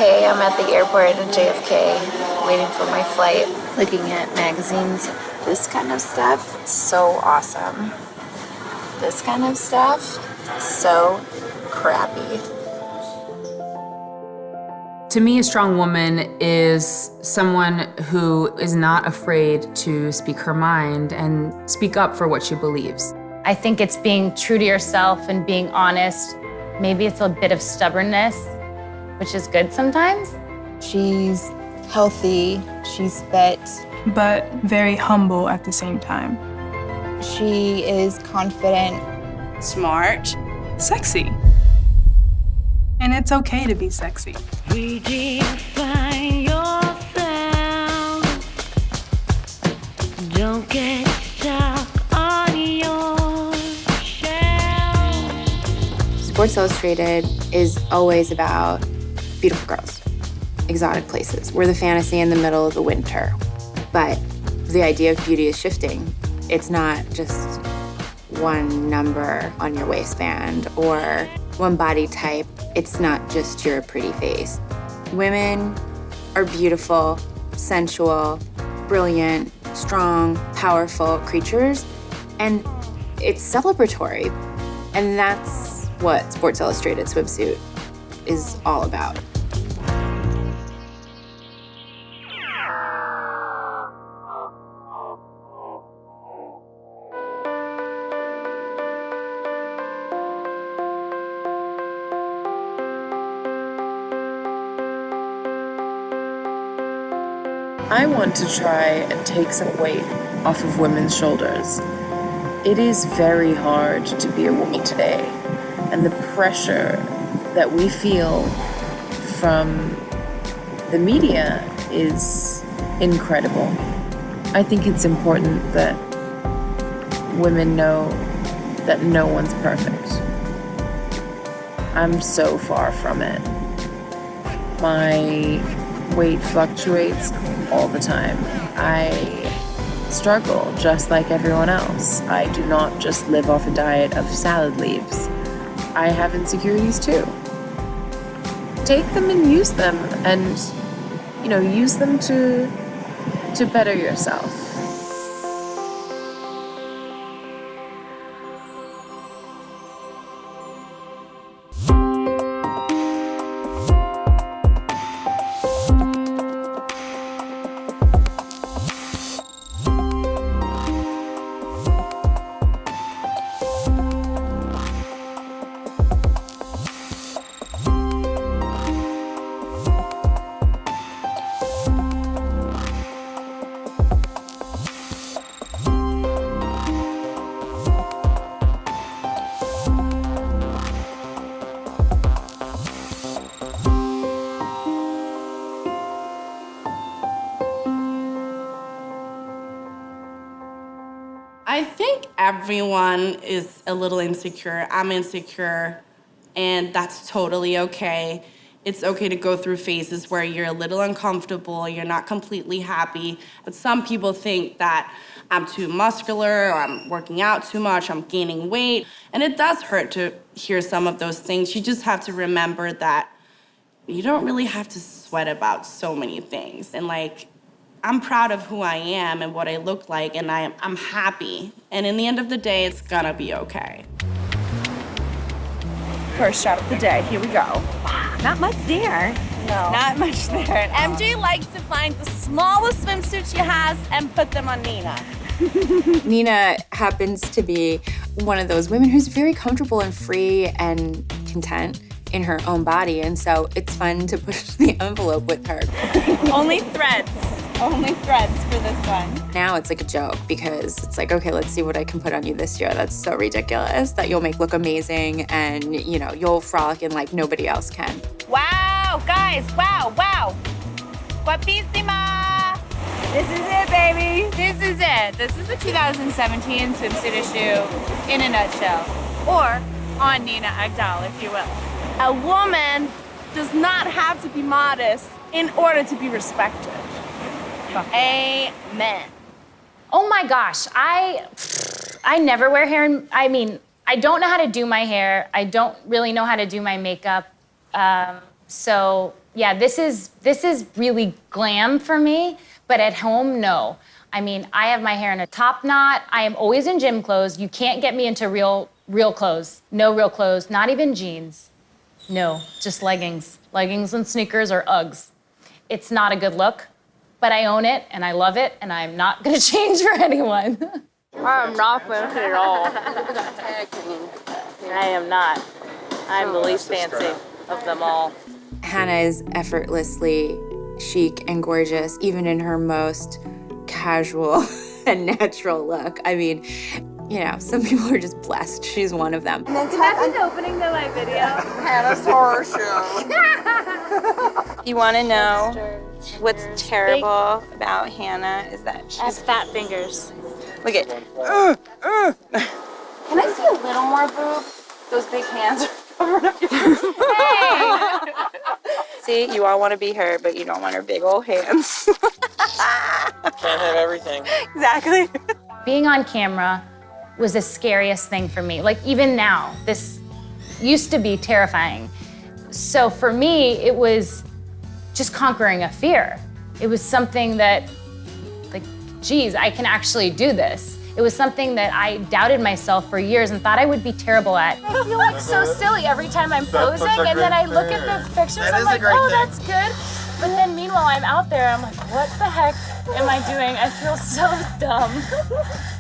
Hey, I'm at the airport at JFK, waiting for my flight, Looking at magazines. this kind of stuff, so awesome. This kind of stuff, so crappy. To me, a strong woman is someone who is not afraid to speak her mind and speak up for what she believes. I think it's being true to yourself and being honest. Maybe it's a bit of stubbornness, which is good sometimes. She's healthy, she's fit. But very humble at the same time. She is confident. Smart. Sexy. And it's okay to be sexy. Redefine yourself. Don't get stuck on your shelf. Sports Illustrated is always about beautiful girls, exotic places. We're the fantasy in the middle of the winter. But the idea of beauty is shifting. It's not just one number on your waistband or one body type. It's not just your pretty face. Women are beautiful, sensual, brilliant, strong, powerful creatures, and it's celebratory. And that's what Sports Illustrated Swimsuit is all about. I want to try and take some weight off of women's shoulders. It is very hard to be a woman today, and the pressure that we feel from the media is incredible. I think it's important that women know that no one's perfect. I'm so far from it. My weight fluctuates all the time. I struggle just like everyone else. I do not just live off a diet of salad leaves. I have insecurities too. Take them and use them, and use them to better yourself. I think everyone is a little insecure. I'm insecure, and that's totally okay. It's okay to go through phases where you're a little uncomfortable, you're not completely happy. But some people think that I'm too muscular, or I'm working out too much, I'm gaining weight. And it does hurt to hear some of those things. You just have to remember that you don't really have to sweat about so many things. And I'm proud of who I am and what I look like, and I'm happy. And in the end of the day, it's gonna be okay. First shot of the day, here we go. Not much there. No. Not much there. MJ likes to find the smallest swimsuit she has and put them on Nina. Nina happens to be one of those women who's very comfortable and free and content in her own body, and so it's fun to push the envelope with her. Only threads. Only threads for this one. Now it's like a joke because it's like, okay, let's see what I can put on you this year. That's so ridiculous that you'll make look amazing and, you'll frolic in like nobody else can. Wow, guys, wow. Guapísima. This is it, baby. This is it. This is the 2017 swimsuit issue in a nutshell. Or on Nina Agdal, if you will. A woman does not have to be modest in order to be respected. Amen. Oh my gosh, I never wear hair. I don't know how to do my hair. I don't really know how to do my makeup. So yeah, this is really glam for me, but at home, no. I mean, I have my hair in a top knot. I am always in gym clothes. You can't get me into real clothes. No real clothes, not even jeans. No, just leggings. Leggings and sneakers or Uggs. It's not a good look, but I own it and I love it and I'm not gonna change for anyone. I'm not fancy at all. I am not. I'm the least fancy of them all. Hannah is effortlessly chic and gorgeous, even in her most casual and natural look. I mean, you know, some people are just blessed. She's one of them. Imagine the opening to my video. Hannah's horror show. You want to know what's terrible about Hannah is that she's fat fingers. Look at. Can I see a little more boob? Those big hands are covering up your. Hey! See, you all want to be her, but you don't want her big old hands. Can't have everything. Exactly. Being on camera was the scariest thing for me. Like even now, this used to be terrifying. So for me, it was just conquering a fear. It was something that, like, geez, I can actually do this. It was something that I doubted myself for years and thought I would be terrible at. I feel like so silly every time I'm posing, and then I look at the pictures, I'm like, oh, that's good. But then meanwhile, I'm out there, I'm like, what the heck am I doing? I feel so dumb.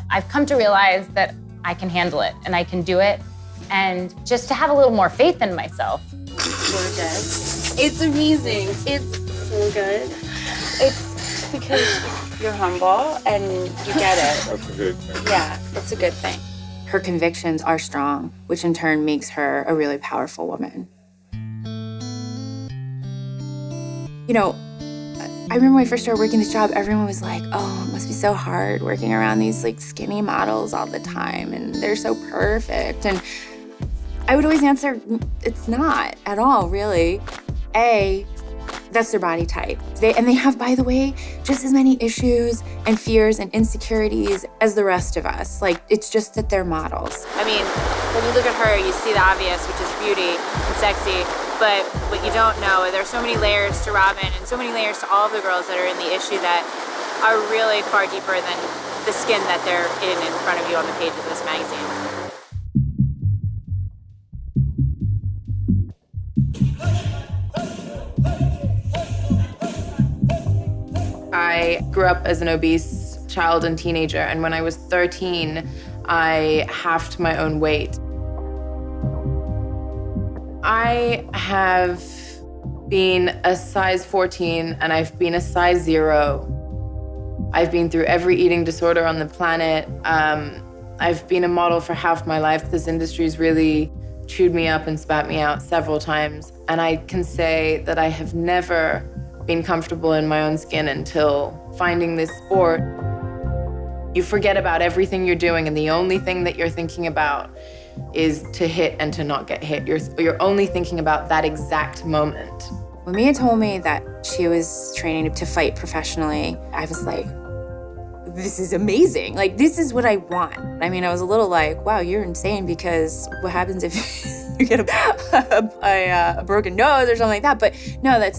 I've come to realize that I can handle it and I can do it, and just to have a little more faith in myself. It's amazing. It's so good. It's because you're humble and you get it. That's a good thing. Yeah, it's a good thing. Her convictions are strong, which in turn makes her a really powerful woman. You know, I remember when I first started working this job, everyone was like, oh, it must be so hard working around these like skinny models all the time and they're so perfect. And I would always answer, it's not at all, really. A, that's their body type. They have, by the way, just as many issues and fears and insecurities as the rest of us. Like, it's just that they're models. I mean, when you look at her, you see the obvious, which is beauty and sexy. But what you don't know, there's so many layers to Robin and so many layers to all of the girls that are in the issue that are really far deeper than the skin that they're in front of you on the pages of this magazine. I grew up as an obese child and teenager, and when I was 13, I halved my own weight. I have been a size 14 and I've been a size 0. I've been through every eating disorder on the planet. I've been a model for half my life. This industry's really chewed me up and spat me out several times. And I can say that I have never been comfortable in my own skin until finding this sport. You forget about everything you're doing and the only thing that you're thinking about is to hit and to not get hit. You're only thinking about that exact moment. When Mia told me that she was training to fight professionally, I was like, this is amazing. Like, this is what I want. I mean, I was a little like, wow, you're insane, because what happens if you get a broken nose or something like that? But no, it's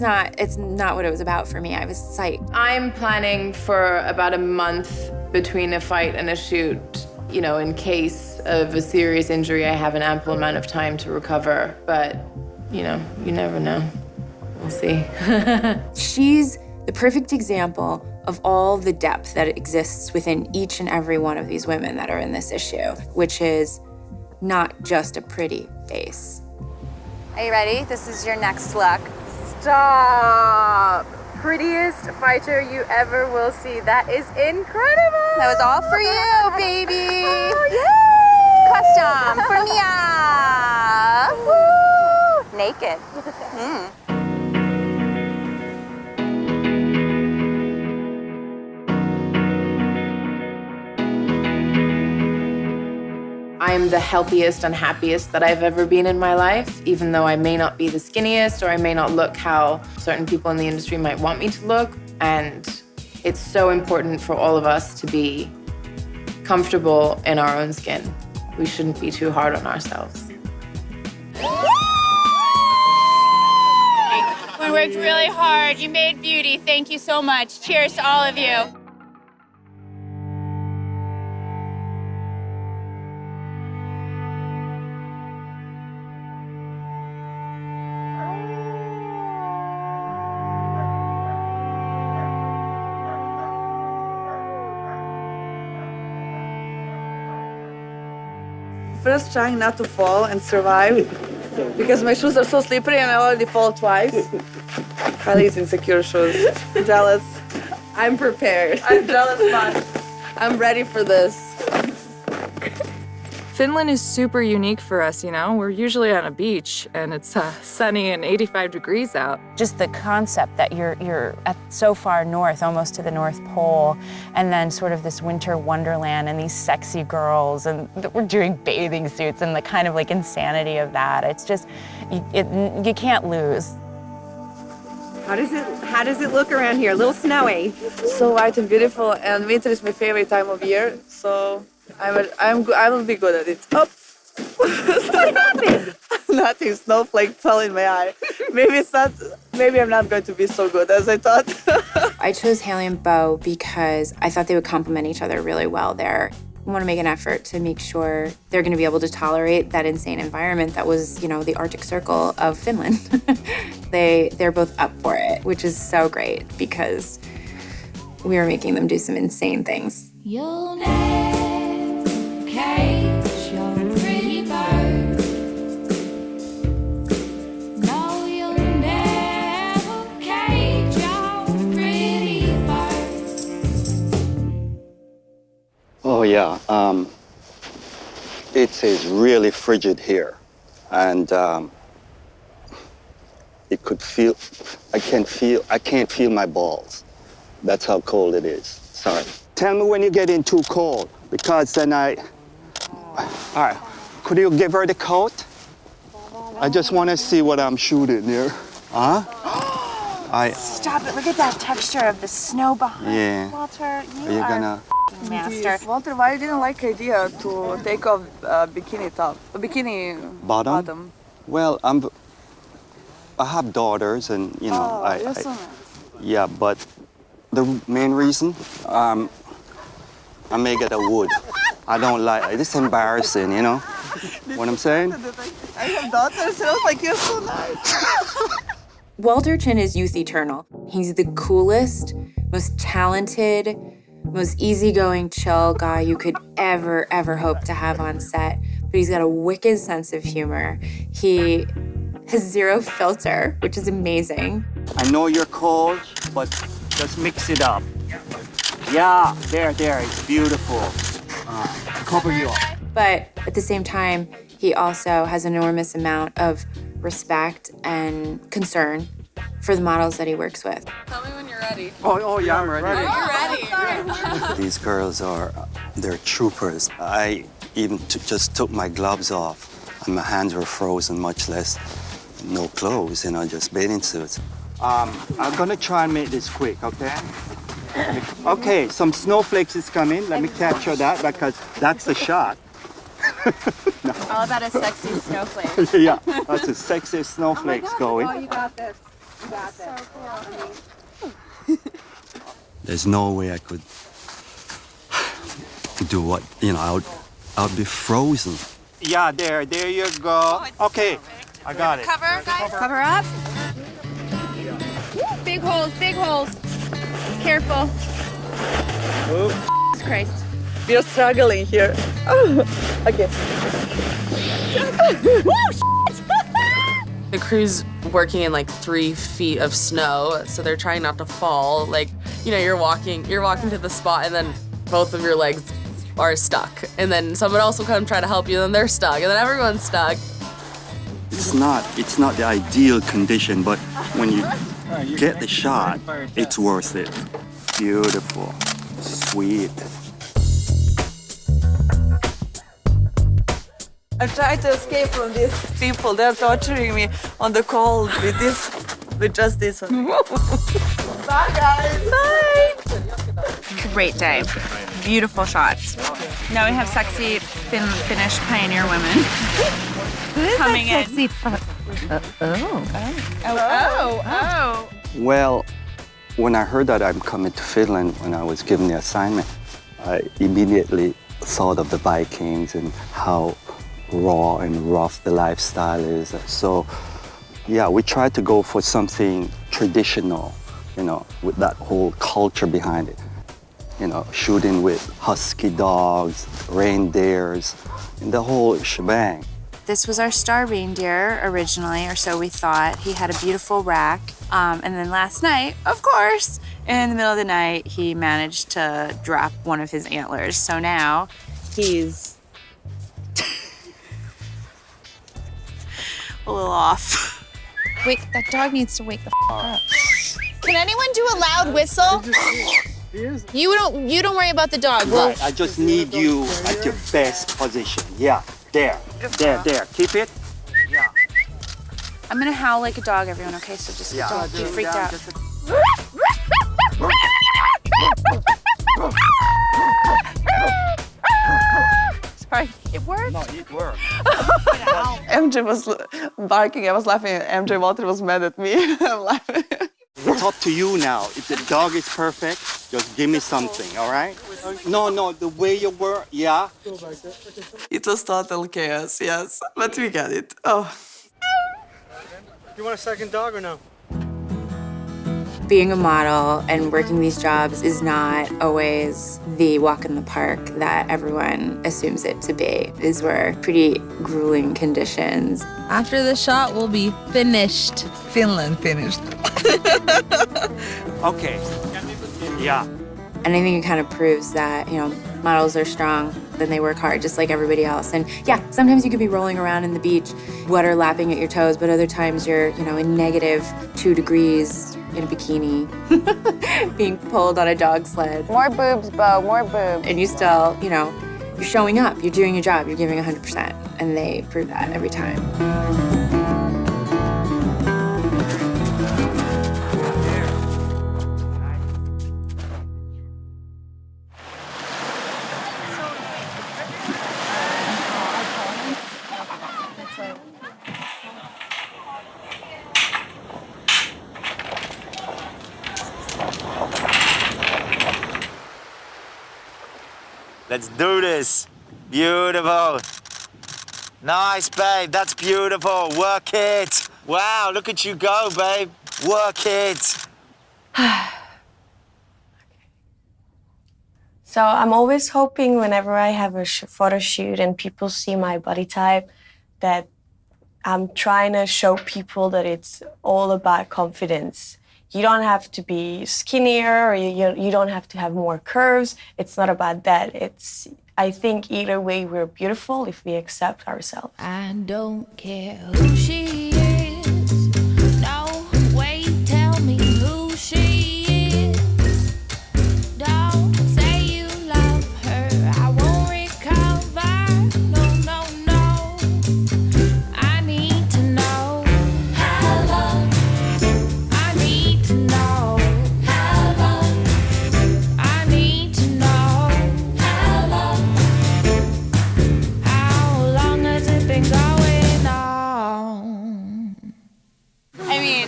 not what it was about for me. I was psyched. I'm planning for about a month between a fight and a shoot. You know, in case of a serious injury, I have an ample amount of time to recover. But, you know, you never know. We'll see. She's the perfect example of all the depth that exists within each and every one of these women that are in this issue, which is not just a pretty face. Are you ready? This is your next look. Stop! Prettiest fighter you ever will see. That is incredible! That was all for you, baby! Oh, custom for Mia! Woo! Naked. I'm the healthiest and happiest that I've ever been in my life, even though I may not be the skinniest or I may not look how certain people in the industry might want me to look. And it's so important for all of us to be comfortable in our own skin. We shouldn't be too hard on ourselves. We're You worked really hard. You made beauty. Thank you so much. Cheers to all of you. First trying not to fall and survive because my shoes are so slippery and I already fall twice. Kylie's insecure shoes. Jealous. I'm prepared. I'm jealous, man. I'm ready for this. Finland is super unique for us, you know? We're usually on a beach and it's sunny and 85 degrees out. Just the concept that you're at so far north, almost to the North Pole, and then sort of this winter wonderland and these sexy girls, and we're doing bathing suits and the kind of like insanity of that. It's just, you can't lose. How does it look around here? A little snowy. So white and beautiful, and winter is my favorite time of year, so I will be good at it. Oh. What happened? Nothing. Snowflake fell in my eye. Maybe I'm not going to be so good as I thought. I chose Haley and Bo because I thought they would complement each other really well there. I want to make an effort to make sure they're going to be able to tolerate that insane environment that was, you know, the Arctic Circle of Finland. They're both up for it, which is so great because we were making them do some insane things. You'll never cage your pretty bird. No, you'll never cage your pretty bird. Oh yeah, it is really frigid here, and it could feel. I can't feel my balls. That's how cold it is. Sorry. Tell me when you're getting too cold, because then all right, could you give her the coat? I just want to see what I'm shooting here. Huh? Stop it, look at that texture of the snow behind. Yeah. Walter, Are you gonna? master. Walter, why you didn't like the idea to take off bikini bottom? Well, I have daughters, and you know, you're so nice. Yeah, but the main reason, I may get a wood. I don't like, it's embarrassing, you know what I'm saying? I have daughters, and I was like, you're so nice. Walter Chin is youth eternal. He's the coolest, most talented, most easygoing, chill guy you could ever hope to have on set. But he's got a wicked sense of humor. He has zero filter, which is amazing. I know you're cold, but just mix it up. Yeah, there, it's beautiful. Cover you up. But at the same time, he also has an enormous amount of respect and concern for the models that he works with. Tell me when you're ready. Oh yeah, I'm ready. You're ready. These girls they're troopers. I even just took my gloves off, and my hands were frozen, much less no clothes, you know, just bathing suits. I'm gonna try and make this quick, okay? Okay, some snowflakes is coming. Let me capture that because that's the shot. No. All about a sexy snowflake. Yeah, that's the sexiest snowflakes going. Oh, you got this. You got this. So cool. There's no way I could do what, you know, I'd be frozen. Yeah, there you go. Okay, I got it. Cover, guys. Cover up. Big holes, big holes. Careful. Jesus Christ. We're struggling here. Oh, okay. The crew's working in like 3 feet of snow, so they're trying not to fall. Like, you know, you're walking to the spot and then both of your legs are stuck. And then someone else will come try to help you, and then they're stuck, and then everyone's stuck. It's not the ideal condition, but when you get the shot, it's worth it. Beautiful, sweet. I'm trying to escape from these people. They're torturing me on the cold with just this one. Bye, guys. Bye. Great day. Beautiful shots. Now we have sexy Finnish pioneer women Who is coming that in. sexy Well, when I heard that I'm coming to Finland, when I was given the assignment, I immediately thought of the Vikings and how raw and rough the lifestyle is. So, yeah, we tried to go for something traditional, you know, with that whole culture behind it. You know, shooting with husky dogs, reindeers, and the whole shebang. This was our star reindeer originally, or so we thought. He had a beautiful rack. And then last night, of course, in the middle of the night, he managed to drop one of his antlers. So now he's a little off. Wait, that dog needs to wake the up. Can anyone do a loud whistle? You don't worry about the dog. Right, I just need you at your best position. Yeah, there. Keep it. Yeah. I'm gonna howl like a dog, everyone, okay? So just don't be freaked out. Sorry, it worked? No, it worked. MJ was barking. I was laughing. MJ Walter was mad at me. I'm laughing. It's up to you now. If the dog is perfect, just give me something, all right? No, the way you were, yeah. It was total chaos, yes. But we got it. Oh. You want a second dog or no? Being a model and working these jobs is not always the walk in the park that everyone assumes it to be. These were pretty grueling conditions. After the shot, we'll be finished. Finland finished. Okay. Yeah. And I think it kind of proves that, you know, models are strong, then they work hard just like everybody else. And yeah, sometimes you could be rolling around in the beach, water lapping at your toes, but other times you're, you know, in -2 degrees in a bikini, being pulled on a dog sled. More boobs, Bo, more boobs. And you still, you know, you're showing up, you're doing your job, you're giving 100%. And they prove that every time. Let's do this. Beautiful. Nice, babe. That's beautiful. Work it. Wow, look at you go, babe. Work it. So I'm always hoping whenever I have a photo shoot and people see my body type that I'm trying to show people that it's all about confidence. You don't have to be skinnier or you don't have to have more curves. It's not about that. I think either way we're beautiful if we accept ourselves. I don't care who she is. No, wait, tell me who she is. Don't say you love her. I won't recover. No, no, no. I need to know how long. I need to know how long. I need to know how long. How long has it been going on? I mean,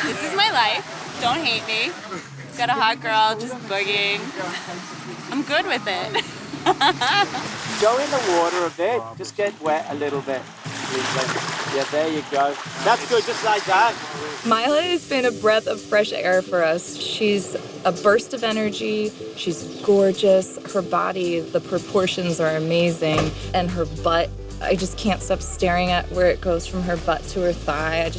this is my life. Don't hate me. Got a hot girl just boogieing. I'm good with it. Go in the water a bit. Just get wet a little bit. Yeah, there you go. That's good, just like that. Mila has been a breath of fresh air for us. She's a burst of energy. She's gorgeous. Her body, the proportions are amazing. And her butt, I just can't stop staring at where it goes from her butt to her thigh.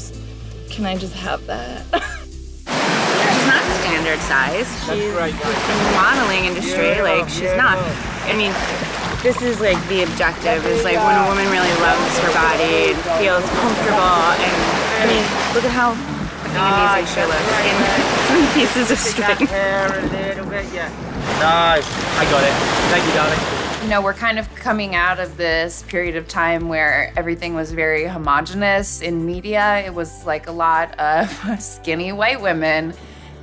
Can I just have that? She's not standard size. She's in the modeling industry, like she's not. I mean, this is like the objective, is like when a woman really loves her body and feels comfortable, and I mean, look at how amazing she looks in 3 pieces of string. Nice. I got it. Thank you, darling. You know, we're kind of coming out of this period of time where everything was very homogenous in media. It was like a lot of skinny white women,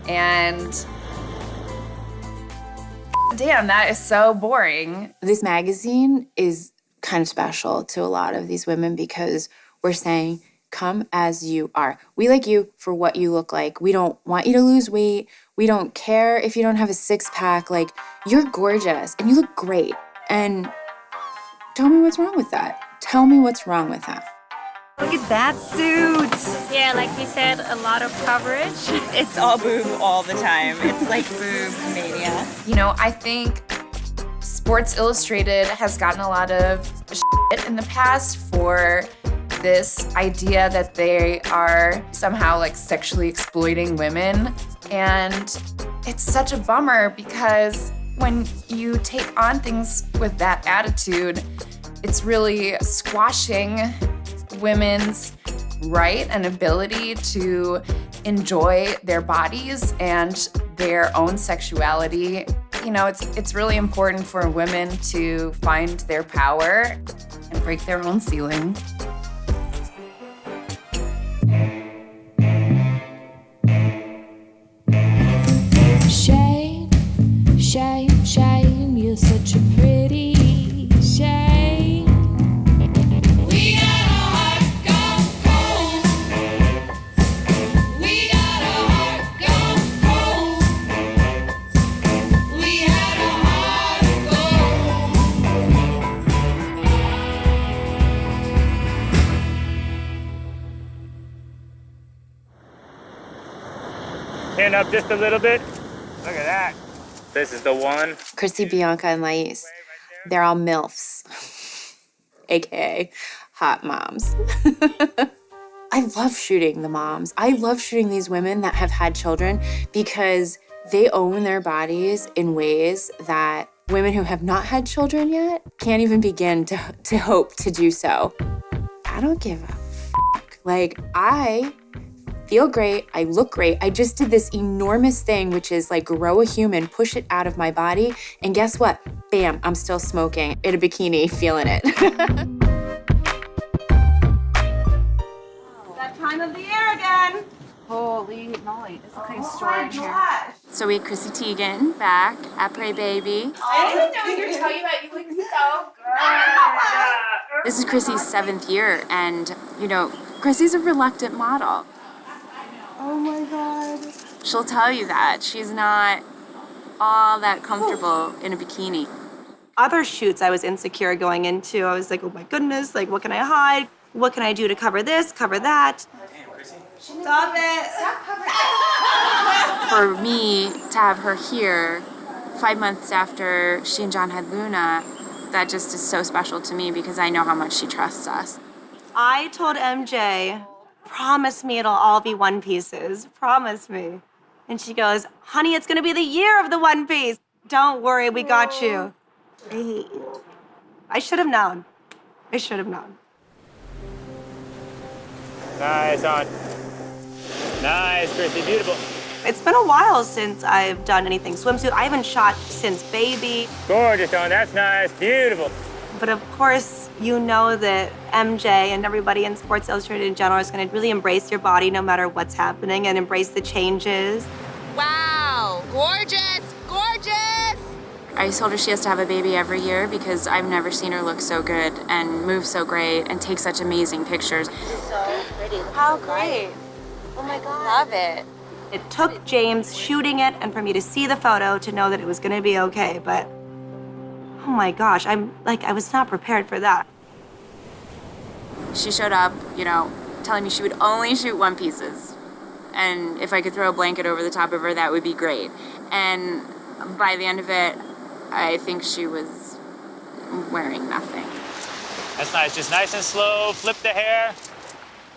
and damn, that is so boring. This magazine is kind of special to a lot of these women because we're saying come as you are. We like you for what you look like. We don't want you to lose weight. We don't care if you don't have a six-pack. Like, you're gorgeous and you look great. And tell me what's wrong with that. Tell me what's wrong with that. Look at that suit. Yeah, like we said, a lot of coverage. It's all boob all the time. It's like boob mania. You know, I think Sports Illustrated has gotten a lot of shit in the past for this idea that they are somehow like sexually exploiting women. And it's such a bummer because when you take on things with that attitude, it's really squashing women's right and ability to enjoy their bodies and their own sexuality. You know, it's really important for women to find their power and break their own ceiling. Shame, shame, shame, you're such a pretty shame. We got a heart gone cold. We got a heart gone cold. We had a heart gold. Stand up just a little bit. Look at that. This is the one. Christy, Bianca, and Lais, they're all MILFs, AKA hot moms. I love shooting the moms. I love shooting these women that have had children because they own their bodies in ways that women who have not had children yet can't even begin to hope to do so. I don't give a fuck. Like, I feel great, I look great. I just did this enormous thing, which is like grow a human, push it out of my body, and guess what? Bam, I'm still smoking in a bikini, feeling it. It's that time of the year again. Holy moly, it's a big story in here. So we had Chrissy Teigen back at Pray Baby. I didn't know you were talking about you look so good. This is Chrissy's 7th year, and you know, Chrissy's a reluctant model. Oh my God. She'll tell you that. She's not all that comfortable in a bikini. Other shoots I was insecure going into. I was like, oh my goodness, like what can I hide? What can I do to cover this, cover that? Stop it! For me to have her here 5 months after she and John had Luna, that just is so special to me because I know how much she trusts us. I told MJ, promise me it'll all be one pieces. Promise me. And she goes, honey, it's gonna be the year of the one piece. Don't worry, we got you. I hate you. I should have known. I should have known. Nice on. Nice, Chrissy, beautiful. It's been a while since I've done anything swimsuit. I haven't shot since Baby. Gorgeous, on. That's nice, beautiful. But of course, you know that MJ and everybody in Sports Illustrated in general is going to really embrace your body no matter what's happening and embrace the changes. Wow, gorgeous, gorgeous. I told her she has to have a baby every year because I've never seen her look so good and move so great and take such amazing pictures. So pretty. How great. Oh my God. Love it. It took James shooting it and for me to see the photo to know that it was going to be okay, but oh my gosh, I was not prepared for that. She showed up, you know, telling me she would only shoot one pieces. And if I could throw a blanket over the top of her, that would be great. And by the end of it, I think she was wearing nothing. That's nice, just nice and slow, flip the hair.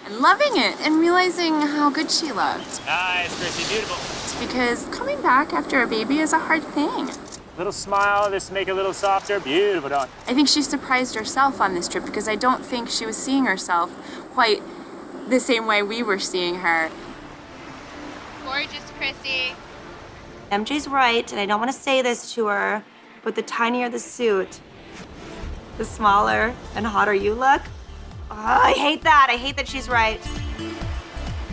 And loving it and realizing how good she looked. Nice, Chrissy, beautiful. Because coming back after a baby is a hard thing. Little smile, just make it a little softer, beautiful, Dawn. I think she surprised herself on this trip because I don't think she was seeing herself quite the same way we were seeing her. Gorgeous, Chrissy. MJ's right, and I don't want to say this to her, but the tinier the suit, the smaller and hotter you look. Oh, I hate that. I hate that she's right.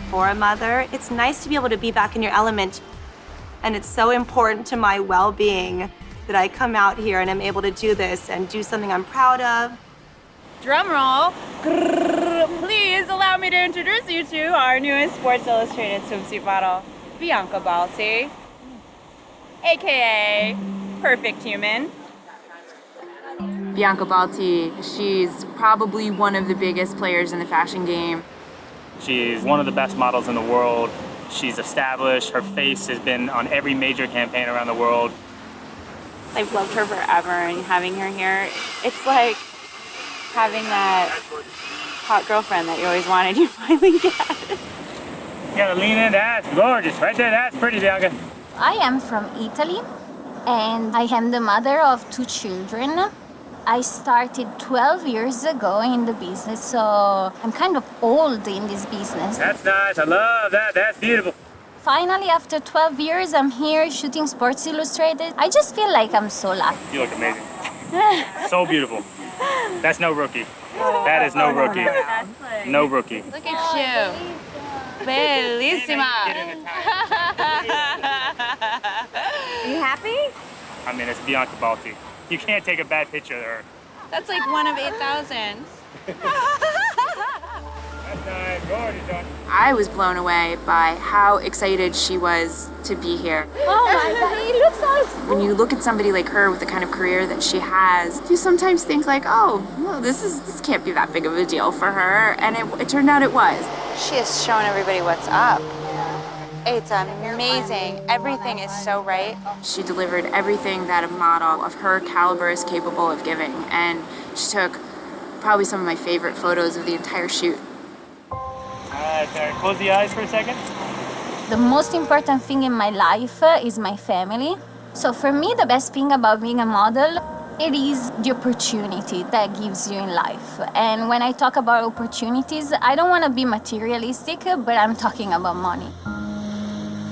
For a mother, it's nice to be able to be back in your element. And it's so important to my well-being that I come out here and I'm able to do this and do something I'm proud of. Drum roll. Grrr, please. allow me to introduce you to our newest Sports Illustrated swimsuit model, Bianca Balti, AKA Perfect Human. Bianca Balti, she's probably one of the biggest players in the fashion game. She's one of the best models in the world. She's established. Her face has been on every major campaign around the world. I've loved her forever, and having her here, it's like having that hot girlfriend that you always wanted, you finally get. You gotta lean in, that's gorgeous. Right there, that's pretty, Bianca. I am from Italy, and I am the mother of 2 children. I started 12 years ago in the business, so I'm kind of old in this business. That's nice, I love that, that's beautiful. Finally, after 12 years, I'm here shooting Sports Illustrated. I just feel like I'm so lucky. You look amazing. So beautiful. That's no rookie. That is no rookie. No rookie. Look at you. Bellissima. Are you happy? I mean, it's Bianca Balti. You can't take a bad picture of her. That's like one of 8,000. That's nice, gorgeous. I was blown away by how excited she was to be here. Oh my God, he looks awesome. When you look at somebody like her with the kind of career that she has, you sometimes think like, oh, well, this can't be that big of a deal for her. And it turned out it was. She has shown everybody what's up. It's amazing. Everything is so right. She delivered everything that a model of her caliber is capable of giving. And she took probably some of my favorite photos of the entire shoot. Close the eyes for a second. The most important thing in my life is my family. So for me, the best thing about being a model, it is the opportunity that gives you in life. And when I talk about opportunities, I don't want to be materialistic, but I'm talking about money.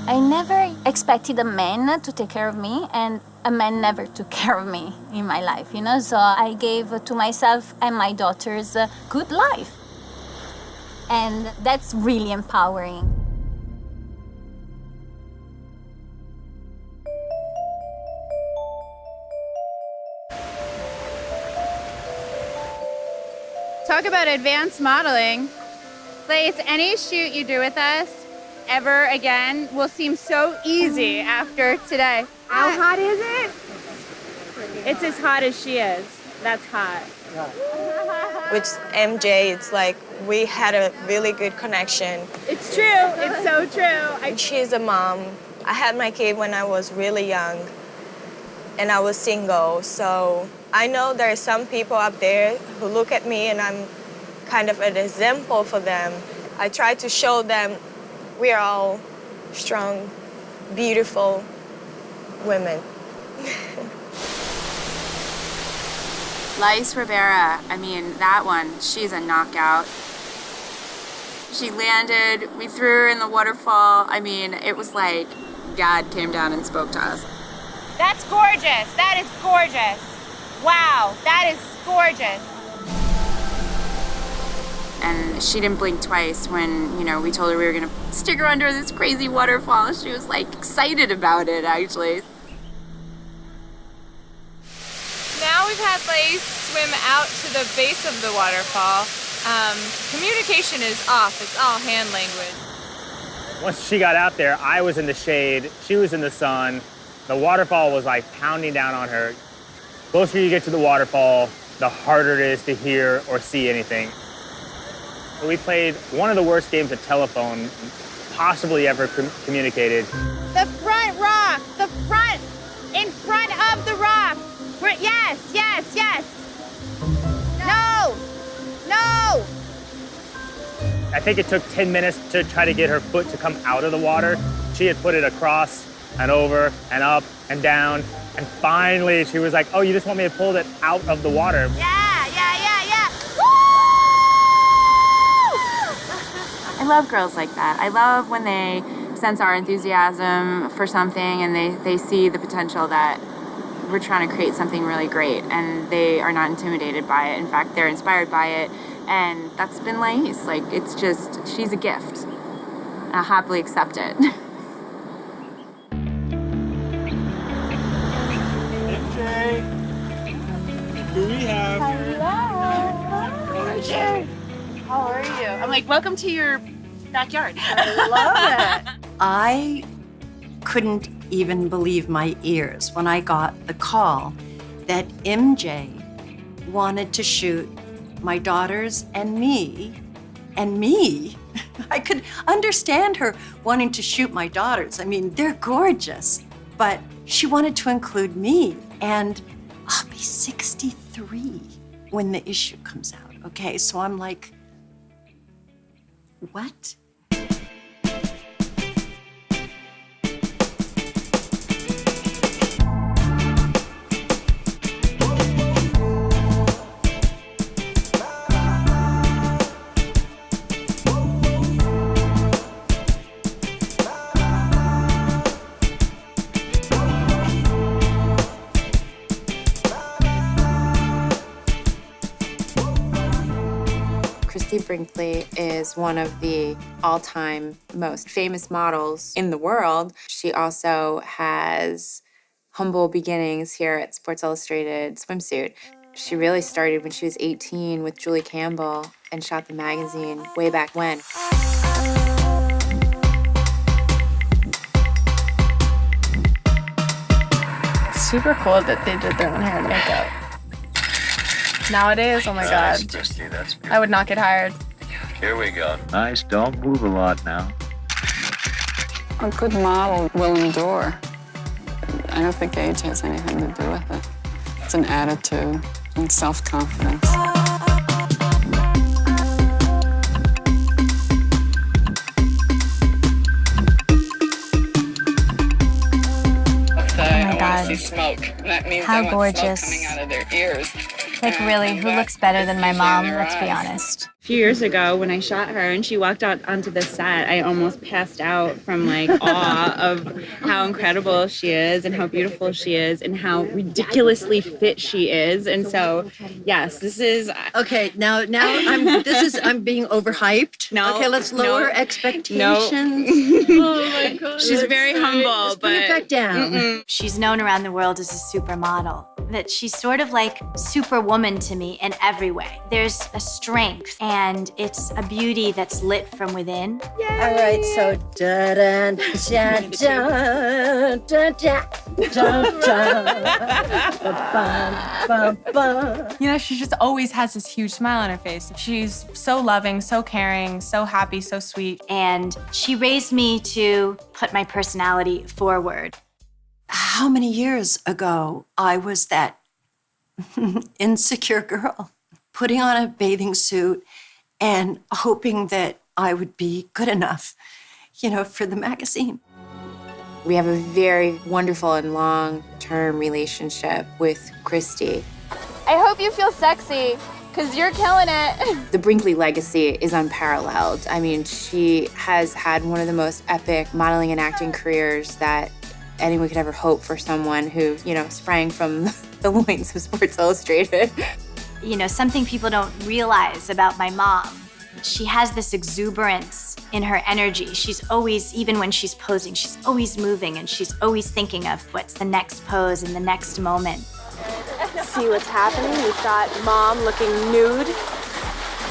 I never expected a man to take care of me, and a man never took care of me in my life, you know? So I gave to myself and my daughters a good life. And that's really empowering. Talk about advanced modeling. Lace, any shoot you do with us ever again will seem so easy after today. How hot is it? It's as hot as she is. That's hot. With MJ, it's like we had a really good connection. It's true. It's so true. She's a mom. I had my kid when I was really young, and I was single. So I know there are some people up there who look at me and I'm kind of an example for them. I try to show them we are all strong, beautiful women. Laís Rivera, I mean, that one, she's a knockout. She landed, we threw her in the waterfall. I mean, it was like God came down and spoke to us. That's gorgeous. That is gorgeous. Wow, that is gorgeous. And she didn't blink twice when, we told her we were gonna stick her under this crazy waterfall. She was like excited about it, actually. Now we've had Lace swim out to the base of the waterfall. Communication is off. It's all hand language. Once she got out there, I was in the shade, she was in the sun. The waterfall was like pounding down on her. The closer you get to the waterfall, the harder it is to hear or see anything. We played one of the worst games of telephone possibly ever communicated. The front rock, the front, in front of the rock. Yes, yes, yes. No, no. I think it took 10 minutes to try to get her foot to come out of the water. She had put it across and over and up and down. And finally she was like, oh, you just want me to pull it out of the water? Yeah, yeah, yeah, yeah. I love girls like that. I love when they sense our enthusiasm for something and they see the potential that we're trying to create something really great and they are not intimidated by it. In fact, they're inspired by it. And that's been Laís. Like, it's just, she's a gift. I'll happily accept it. MJ, who we have? Hello. MJ. How are you? I'm like, welcome to your backyard. I love it. I couldn't even believe my ears when I got the call that MJ wanted to shoot my daughters and me. I could understand her wanting to shoot my daughters. I mean, they're gorgeous, but she wanted to include me. And I'll be 63 when the issue comes out, okay? So I'm like, what? Christie Brinkley is one of the all-time most famous models in the world. She also has humble beginnings here at Sports Illustrated Swimsuit. She really started when she was 18 with Julie Campbell and shot the magazine way back when. Super cool that they did their own hair and makeup. Nowadays, oh my God, Christy, that's beautiful. I would not get hired. Here we go. Nice, don't move a lot now. A good model will endure. I don't think age has anything to do with it. It's an attitude and self-confidence. Oh my God. See smoke. That means How I want gorgeous. smoke coming out of their ears. Like really, who looks better than my mom? Let's be honest. A few years ago when I shot her and she walked out onto the set, I almost passed out from like awe of how incredible she is and how beautiful she is and how ridiculously fit she is. And so, yes, this is Okay, now I'm being overhyped. No, okay, let's lower expectations. Oh my God. She's very humble, but bring it back down. She's known around the world as a supermodel. That she's sort of like superwoman to me in every way. There's a strength and it's a beauty that's lit from within. All right, so da da da da da da da. You know, she just always has this huge smile on her face. She's so loving, so caring, so happy, so sweet. And she raised me to put my personality forward. How many years ago I was that insecure girl, putting on a bathing suit and hoping that I would be good enough, you know, for the magazine. We have a very wonderful and long-term relationship with Christie. I hope you feel sexy, because you're killing it. The Brinkley legacy is unparalleled. I mean, she has had one of the most epic modeling and acting careers that anyone could ever hope for someone who, you know, sprang from the loins of Sports Illustrated. You know, something people don't realize about my mom, she has this exuberance in her energy. She's always, even when she's posing, she's always moving and she's always thinking of what's the next pose and the next moment. See what's happening? We've got Mom looking nude.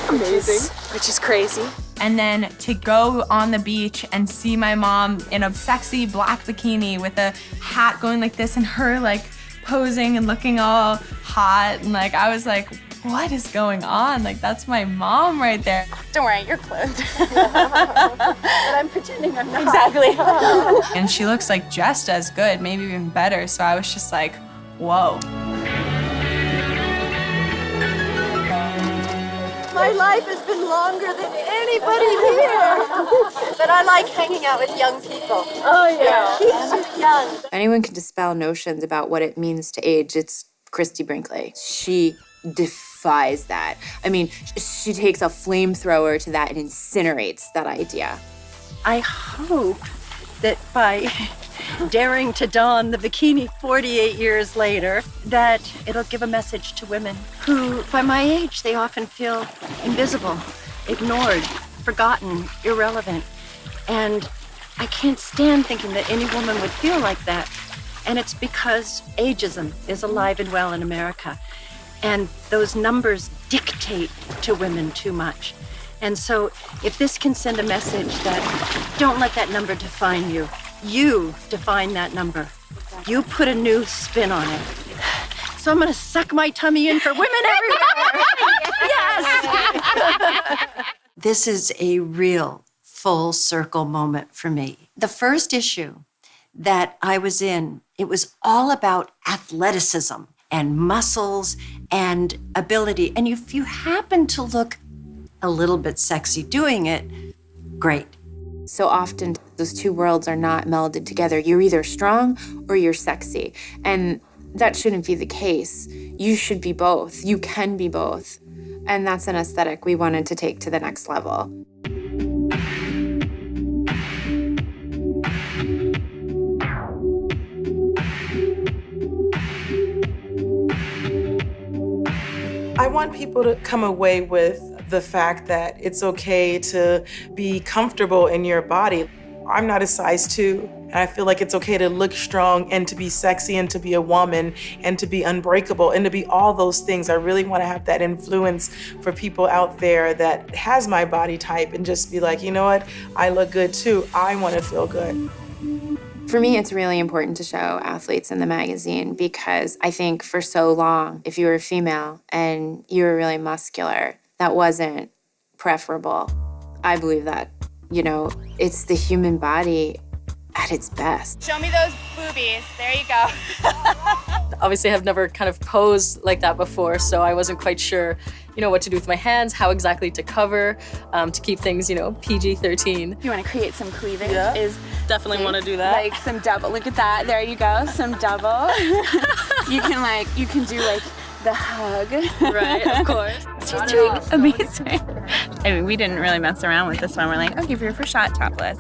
Amazing. Which is crazy. And then to go on the beach and see my mom in a sexy black bikini with a hat going like this and her like posing and looking all hot. And like, I was like, what is going on? Like, that's my mom right there. Don't worry, you're clothed. But I'm pretending I'm not. Exactly. And she looks like just as good, maybe even better. So I was just like, whoa. My life has been longer than anybody here. But I like hanging out with young people. Oh, yeah. Keeps you young. If anyone can dispel notions about what it means to age, it's Christie Brinkley. She defies that. I mean, she takes a flamethrower to that and incinerates that idea. I hope that by daring to don the bikini 48 years later, that it'll give a message to women who, by my age, they often feel invisible, ignored, forgotten, irrelevant. And I can't stand thinking that any woman would feel like that. And it's because ageism is alive and well in America. And those numbers dictate to women too much. And so if this can send a message that don't let that number define you. You define that number. You put a new spin on it. So I'm gonna suck my tummy in for women everywhere. Yes! This is a real full circle moment for me. The first issue that I was in, it was all about athleticism and muscles and ability. And if you happen to look a little bit sexy doing it, great. So often those two worlds are not melded together. You're either strong or you're sexy. And that shouldn't be the case. You should be both. You can be both. And that's an aesthetic we wanted to take to the next level. I want people to come away with the fact that it's okay to be comfortable in your body. I'm not a size 2, and I feel like it's okay to look strong and to be sexy and to be a woman and to be unbreakable and to be all those things. I really want to have that influence for people out there that has my body type and just be like, you know what, I look good too. I want to feel good. For me, it's really important to show athletes in the magazine because I think for so long, if you were a female and you were really muscular, that wasn't preferable. I believe that, you know, it's the human body at its best. Show me those boobies. There you go. Obviously, I've never kind of posed like that before, so I wasn't quite sure, you know, what to do with my hands, how exactly to cover, to keep things, you know, PG-13. If you want to create some cleavage, Definitely want to do that. Like some double. Look at that. There you go. Some double. you can do like the hug. Right, of course. She's doing amazing. I mean, we didn't really mess around with this one. We're like, okay, for your first shot, topless.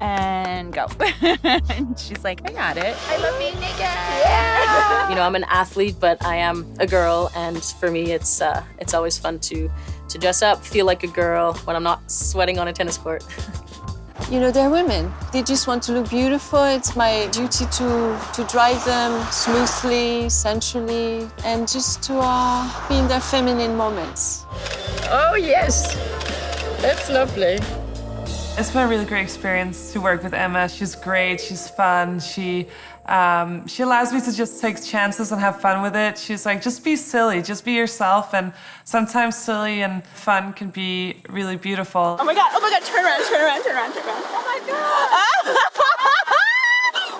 And go. And she's like, I got it. I love being naked. Yeah. You know, I'm an athlete, but I am a girl, and for me, it's always fun to dress up, feel like a girl when I'm not sweating on a tennis court. You know, they're women. They just want to look beautiful. It's my duty to drive them smoothly, sensually, and just to be in their feminine moments. Oh, yes. That's lovely. It's been a really great experience to work with Emma. She's great, she's fun, she allows me to just take chances and have fun with it. She's like, just be silly, just be yourself, and sometimes silly and fun can be really beautiful. Oh my God, turn around. Oh my God.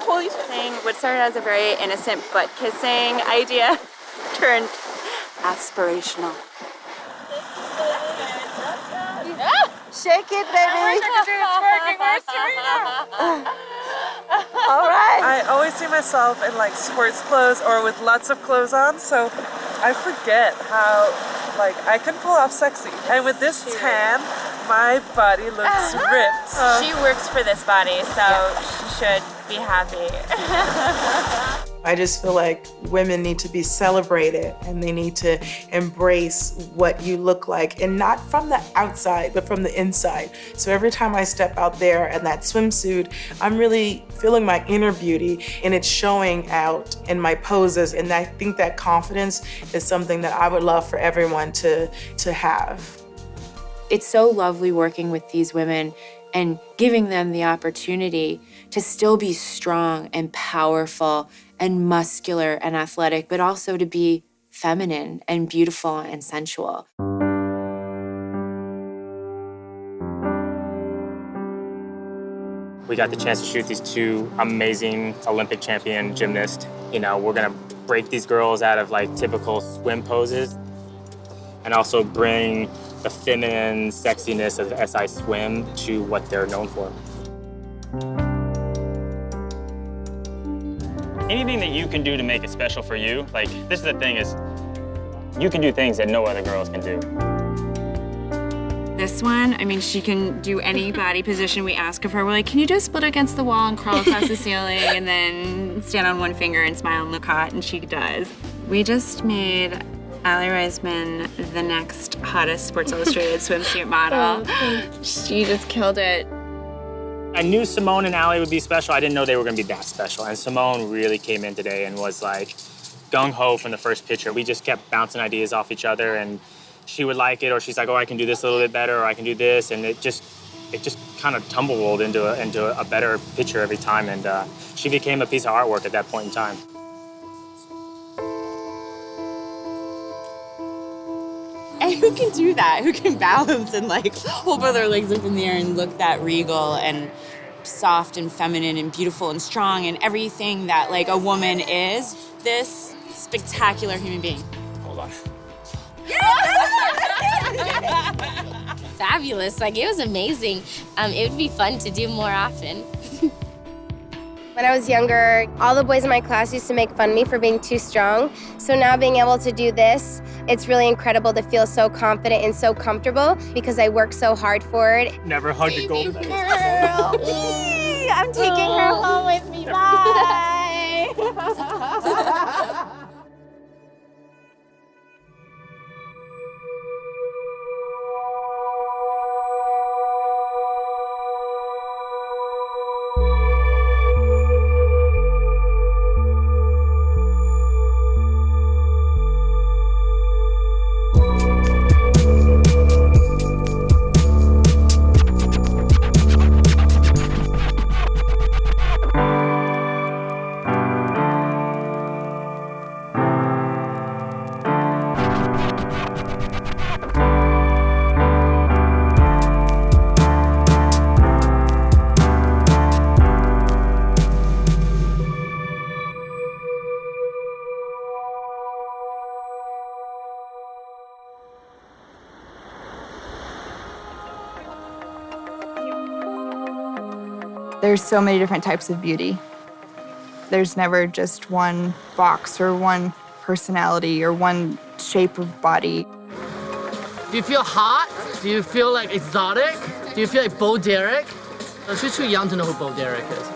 Holy shit. What started as a very innocent butt kissing idea turned aspirational. Shake it, baby. All right. I always see myself in like sports clothes or with lots of clothes on, so I forget how like I can pull off sexy. And with this tan, my body looks ripped. She works for this body, so she should be happy. I just feel like women need to be celebrated and they need to embrace what you look like, and not from the outside, but from the inside. So every time I step out there in that swimsuit, I'm really feeling my inner beauty, and it's showing out in my poses. And I think that confidence is something that I would love for everyone to have. It's so lovely working with these women and giving them the opportunity to still be strong and powerful and muscular and athletic, but also to be feminine and beautiful and sensual. We got the chance to shoot these two amazing Olympic champion gymnasts. You know, we're gonna break these girls out of like typical swim poses and also bring the feminine sexiness of the SI swim to what they're known for. Anything that you can do to make it special for you, like this is the thing is, you can do things that no other girls can do. This one, I mean, she can do any body position we ask of her. We're like, can you just split against the wall and crawl across the ceiling and then stand on one finger and smile and look hot, and she does. We just made Allie Reisman the next hottest Sports Illustrated swimsuit model. She just killed it. I knew Simone and Allie would be special. I didn't know they were gonna be that special. And Simone really came in today and was like gung-ho from the first picture. We just kept bouncing ideas off each other, and she would like it, or she's like, oh, I can do this a little bit better, or I can do this, and it just kind of tumbled into a better picture every time, and she became a piece of artwork at that point in time. And who can do that? Who can balance and like hold both their legs up in the air and look that regal and soft and feminine and beautiful and strong and everything that like a woman is, this spectacular human being. Hold on. Fabulous, like it was amazing. It would be fun to do more often. When I was younger, all the boys in my class used to make fun of me for being too strong. So now being able to do this, it's really incredible to feel so confident and so comfortable because I work so hard for it. Never hugged a gold medal. I'm taking her home with me. Bye. There's so many different types of beauty. There's never just one box or one personality or one shape of body. Do you feel hot? Do you feel like exotic? Do you feel like Bo Derek? She's too young to know who Bo Derek is.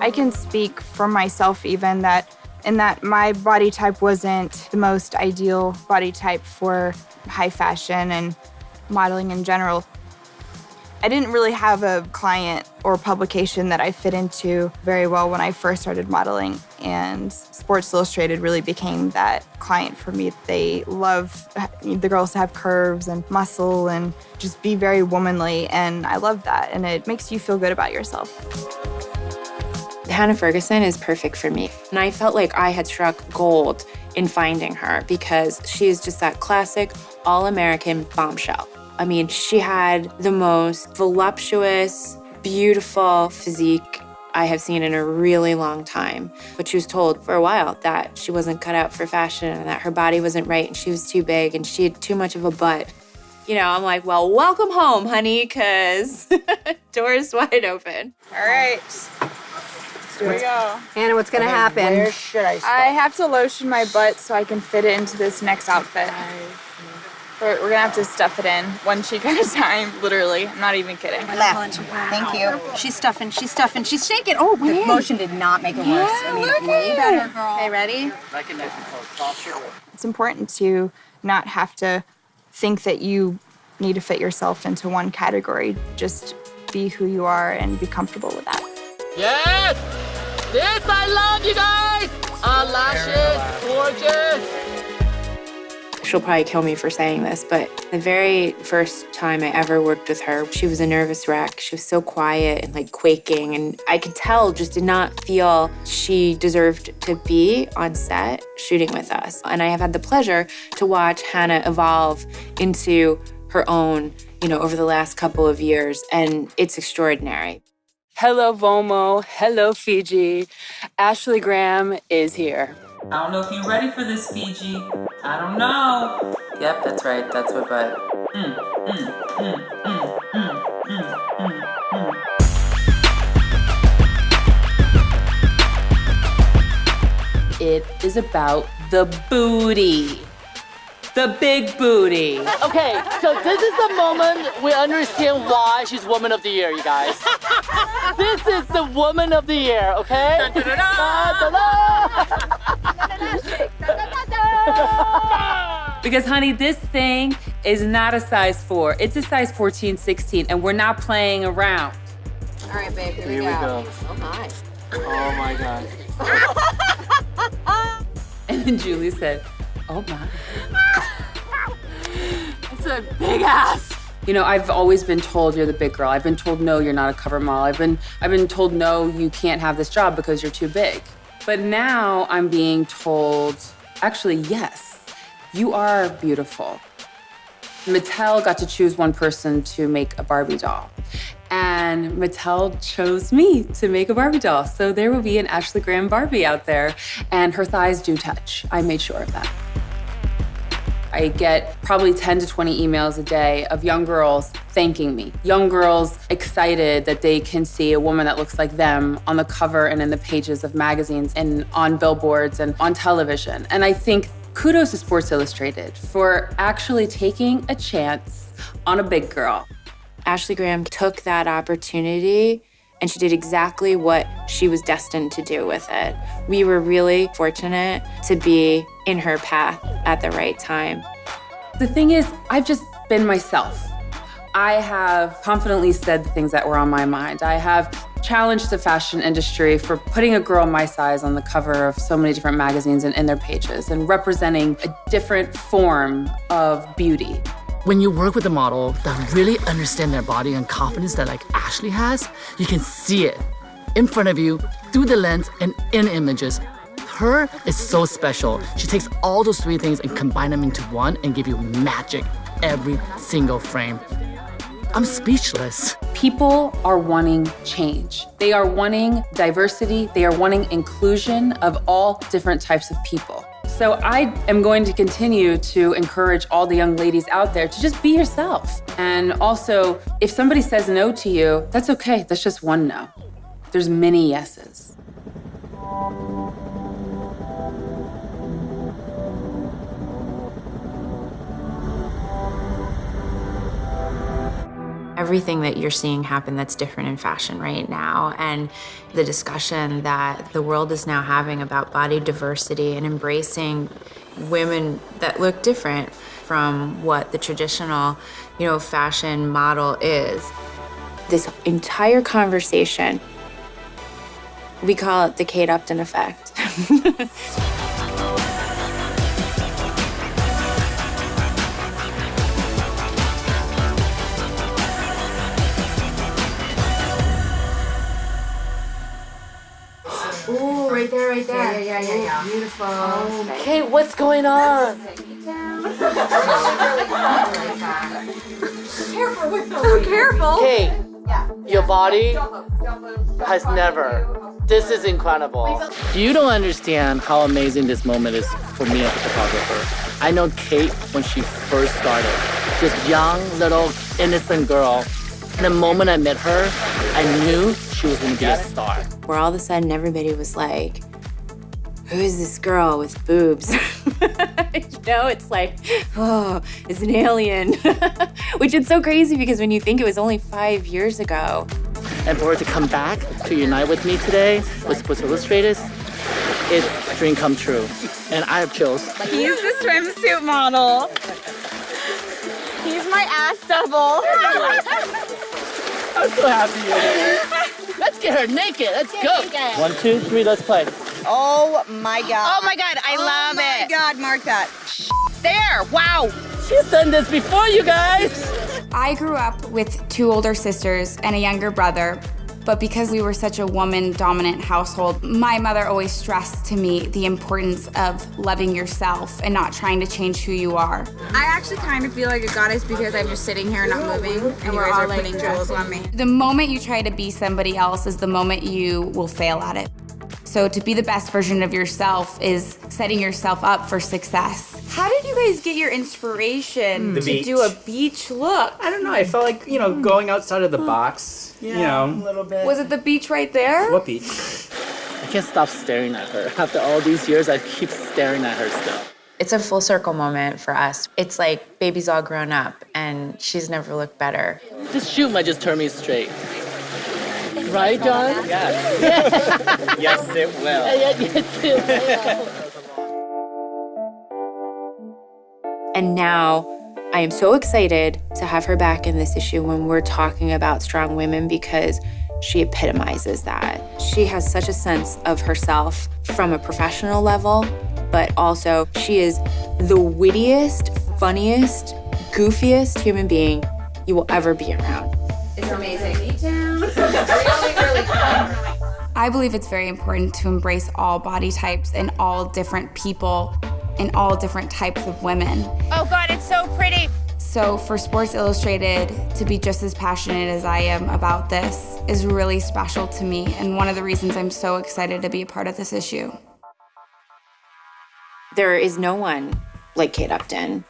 I can speak for myself even in that my body type wasn't the most ideal body type for high fashion and modeling in general. I didn't really have a client or publication that I fit into very well when I first started modeling, and Sports Illustrated really became that client for me. They love the girls to have curves and muscle and just be very womanly, and I love that, and it makes you feel good about yourself. Hannah Ferguson is perfect for me, and I felt like I had struck gold in finding her because she is just that classic all-American bombshell. I mean, she had the most voluptuous, beautiful physique I have seen in a really long time. But she was told for a while that she wasn't cut out for fashion and that her body wasn't right and she was too big and she had too much of a butt. You know, I'm like, well, welcome home, honey, because door's wide open. All right. Here we go. Hannah, what's gonna happen? Where should I start? I have to lotion my butt so I can fit it into this next outfit. We're gonna have to stuff it in one cheek at a time, literally. I'm not even kidding. Left. Thank you. She's stuffing, she's shaking. Oh, wait. The motion did not make it worse. I mean, way better, girl. Okay, ready? It's important to not have to think that you need to fit yourself into one category. Just be who you are and be comfortable with that. Yes! This I love, you guys! Lashes, gorgeous! She'll probably kill me for saying this, but the very first time I ever worked with her, she was a nervous wreck. She was so quiet and like quaking, and I could tell, just did not feel she deserved to be on set shooting with us. And I have had the pleasure to watch Hannah evolve into her own, you know, over the last couple of years, and it's extraordinary. Hello, Vomo. Hello, Fiji. Ashley Graham is here. I don't know if you're ready for this, Fiji. I don't know. Yep, that's right. That's what butt. It is about the booty. The big booty. Okay, so this is the moment we understand why she's Woman of the Year, you guys. This is the Woman of the Year, okay? Because, honey, this thing is not a size 4. It's a size 14, 16, and we're not playing around. All right, babe, here we go. Oh, my. Oh, my God. And then Julie said, Oh my. It's a big ass. You know, I've always been told you're the big girl. I've been told, no, you're not a cover model. I've been told, no, you can't have this job because you're too big. But now I'm being told, actually, yes, you are beautiful. Mattel got to choose one person to make a Barbie doll. And Mattel chose me to make a Barbie doll. So there will be an Ashley Graham Barbie out there, and her thighs do touch. I made sure of that. I get probably 10 to 20 emails a day of young girls thanking me. Young girls excited that they can see a woman that looks like them on the cover and in the pages of magazines and on billboards and on television. And I think kudos to Sports Illustrated for actually taking a chance on a big girl. Ashley Graham took that opportunity and she did exactly what she was destined to do with it. We were really fortunate to be in her path at the right time. The thing is, I've just been myself. I have confidently said the things that were on my mind. I have challenged the fashion industry for putting a girl my size on the cover of so many different magazines and in their pages and representing a different form of beauty. When you work with a model that really understands their body and confidence that like Ashley has, you can see it in front of you, through the lens, and in images. Her is so special. She takes all those three things and combine them into one and give you magic every single frame. I'm speechless. People are wanting change. They are wanting diversity. They are wanting inclusion of all different types of people. So I am going to continue to encourage all the young ladies out there to just be yourself. And also, if somebody says no to you, that's okay. That's just one no. There's many yeses. Everything that you're seeing happen that's different in fashion right now, and the discussion that the world is now having about body diversity and embracing women that look different from what the traditional, fashion model is. This entire conversation, we call it the Kate Upton effect. Ooh, right there. Yeah. Beautiful. Okay, what's going on? Careful with those. Careful. Kate, your body has never. This is incredible. You don't understand how amazing this moment is for me as a photographer. I know Kate when she first started. She was a young, little, innocent girl. And the moment I met her, I knew she was gonna be a star. Where all of a sudden everybody was like, who is this girl with boobs? It's like, oh, it's an alien. Which is so crazy because when you think it was only 5 years ago. And for her to come back to unite with me today with Sports Illustrated, it's a dream come true. And I have chills. He's the swimsuit model. He's my ass double. I'm so happy you're here. Let's get her naked. Let's go. 1, 2, 3, let's play. Oh my God. Oh my God, I love it. Oh my God, mark that. There, wow. She's done this before, you guys. I grew up with 2 older sisters and a younger brother, but because we were such a woman-dominant household, my mother always stressed to me the importance of loving yourself and not trying to change who you are. I actually kind of feel like a goddess because I'm just sitting here not moving, and you guys are putting jewels on me. The moment you try to be somebody else is the moment you will fail at it. So to be the best version of yourself is setting yourself up for success. How did you guys get your inspiration The to beach. do a beach look? I don't know. I felt like, going outside of the box, a little bit. Was it the beach right there? What beach? I can't stop staring at her. After all these years, I keep staring at her still. It's a full circle moment for us. It's like baby's all grown up and she's never looked better. This shoot might just turn me straight. Right, John? Yes. Yes, it will. Yes, it will. And now I am so excited to have her back in this issue when we're talking about strong women because she epitomizes that. She has such a sense of herself from a professional level but also she is the wittiest, funniest, goofiest human being you will ever be around. It's amazing. I believe it's very important to embrace all body types and all different people and all different types of women. Oh God, it's so pretty. So for Sports Illustrated to be just as passionate as I am about this is really special to me, and one of the reasons I'm so excited to be a part of this issue. There is no one like Kate Upton.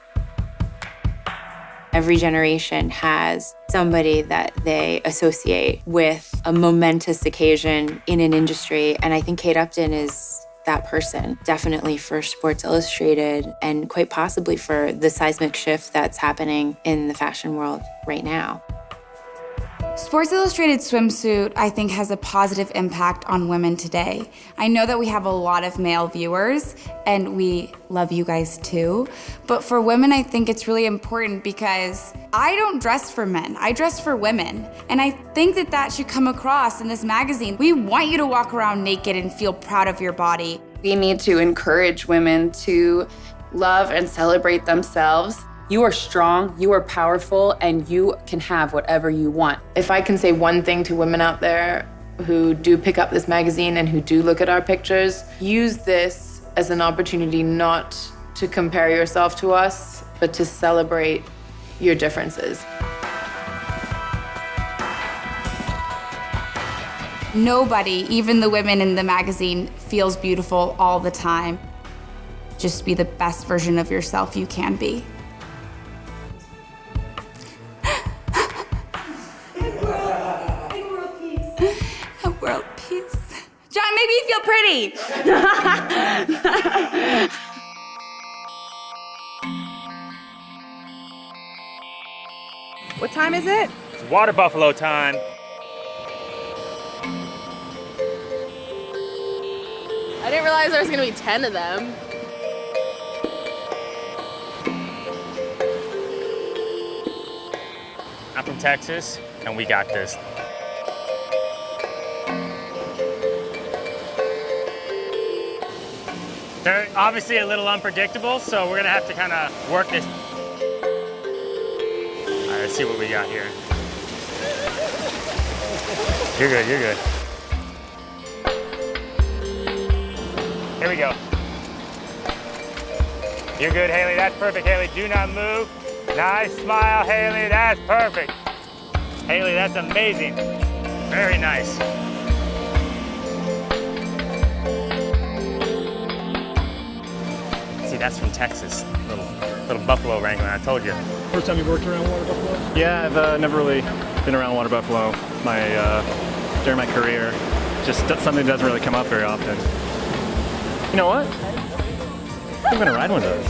Every generation has somebody that they associate with a momentous occasion in an industry, and I think Kate Upton is that person, definitely for Sports Illustrated and quite possibly for the seismic shift that's happening in the fashion world right now. Sports Illustrated Swimsuit, I think, has a positive impact on women today. I know that we have a lot of male viewers, and we love you guys too. But for women, I think it's really important because I don't dress for men, I dress for women. And I think that that should come across in this magazine. We want you to walk around naked and feel proud of your body. We need to encourage women to love and celebrate themselves. You are strong, you are powerful, and you can have whatever you want. If I can say one thing to women out there who do pick up this magazine and who do look at our pictures, use this as an opportunity not to compare yourself to us, but to celebrate your differences. Nobody, even the women in the magazine, feels beautiful all the time. Just be the best version of yourself you can be. World peace. John, maybe you feel pretty. What time is it? It's water buffalo time. I didn't realize there was gonna be 10 of them. I'm from Texas, and we got this. They're obviously a little unpredictable, so we're gonna have to kind of work this. All right, let's see what we got here. You're good, you're good. Here we go. You're good, Haley, that's perfect, Haley. Do not move. Nice smile, Haley, that's perfect. Haley, that's amazing. Very nice. See, that's from Texas. Little buffalo wrangler, I told you. First time you worked around water buffalo? Yeah, I've never really been around water buffalo during my career. Just something that doesn't really come up very often. You know what? I'm gonna ride one of those.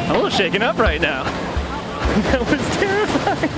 I'm a little shaken up right now. That was terrifying.